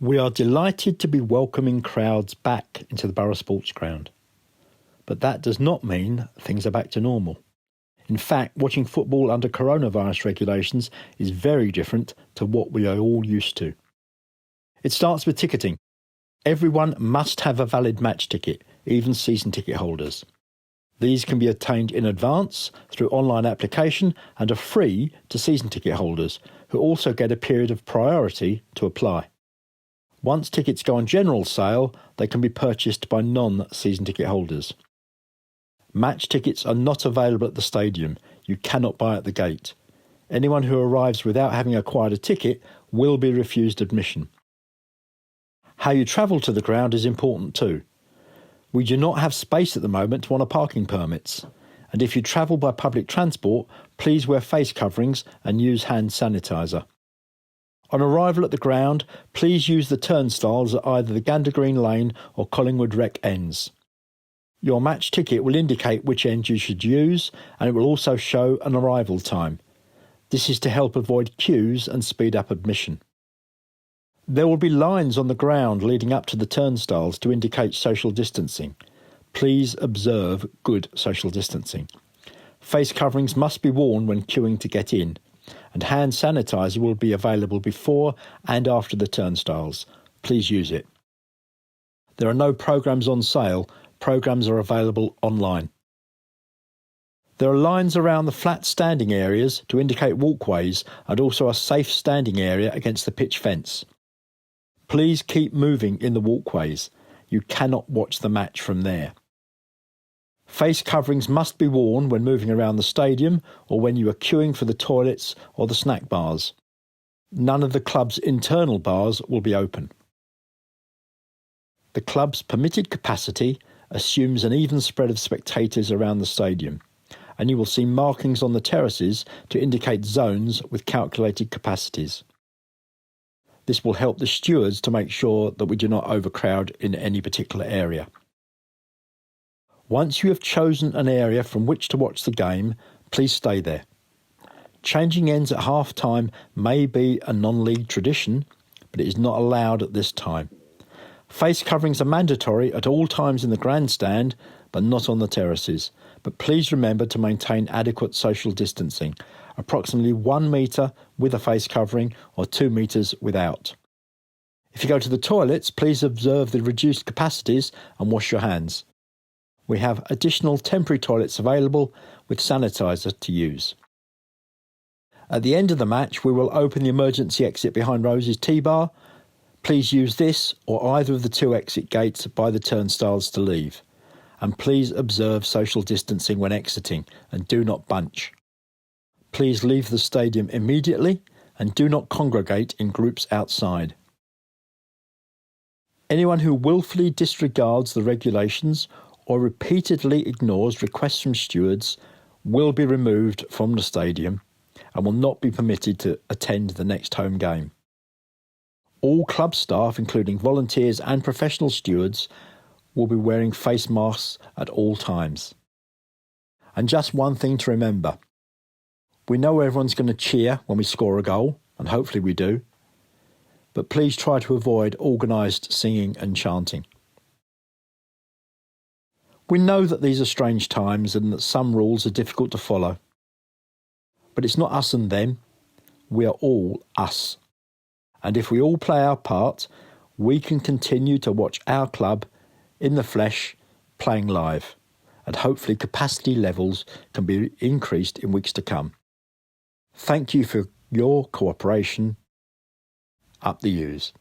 We are delighted to be welcoming crowds back into the Borough Sports Ground. But that does not mean things are back to normal. In fact, watching football under coronavirus regulations is very different to what we are all used to. It starts with ticketing. Everyone must have a valid match ticket, even season ticket holders. These can be obtained in advance through online application and are free to season ticket holders, who also get a period of priority to apply. Once tickets go on general sale, they can be purchased by non-season ticket holders. Match tickets are not available at the stadium. You cannot buy at the gate. Anyone who arrives without having acquired a ticket will be refused admission. How you travel to the ground is important too. We do not have space at the moment to honour parking permits, and if you travel by public transport, please wear face coverings and use hand sanitizer. On arrival at the ground, please use the turnstiles at either the Gander Green Lane or Collingwood Rec ends. Your match ticket will indicate which end you should use, and it will also show an arrival time. This is to help avoid queues and speed up admission. There will be lines on the ground leading up to the turnstiles to indicate social distancing. Please observe good social distancing. Face coverings must be worn when queuing to get in, and hand sanitizer will be available before and after the turnstiles. Please use it. There are no programmes on sale. Programmes are available online. There are lines around the flat standing areas to indicate walkways and also a safe standing area against the pitch fence. Please keep moving in the walkways. You cannot watch the match from there. Face coverings must be worn when moving around the stadium or when you are queuing for the toilets or the snack bars. None of the club's internal bars will be open. The club's permitted capacity assumes an even spread of spectators around the stadium, and you will see markings on the terraces to indicate zones with calculated capacities. This will help the stewards to make sure that we do not overcrowd in any particular area. Once you have chosen an area from which to watch the game, please stay there. Changing ends at half-time may be a non-league tradition, but it is not allowed at this time. Face coverings are mandatory at all times in the grandstand, but not on the terraces. But please remember to maintain adequate social distancing, approximately 1 metre with a face covering or 2 metres without. If you go to the toilets, please observe the reduced capacities and wash your hands. We have additional temporary toilets available with sanitizer to use. At the end of the match, we will open the emergency exit behind Rose's T-Bar. Please use this or either of the 2 exit gates by the turnstiles to leave. And please observe social distancing when exiting and do not bunch. Please leave the stadium immediately and do not congregate in groups outside. Anyone who willfully disregards the regulations or repeatedly ignores requests from stewards will be removed from the stadium and will not be permitted to attend the next home game. All club staff, including volunteers and professional stewards, will be wearing face masks at all times. And just one thing to remember. We know everyone's going to cheer when we score a goal, and hopefully we do, but please try to avoid organised singing and chanting. We know that these are strange times and that some rules are difficult to follow. But it's not us and them, we are all us. And if we all play our part, we can continue to watch our club in the flesh playing live, and hopefully capacity levels can be increased in weeks to come. Thank you for your cooperation. Up the U's.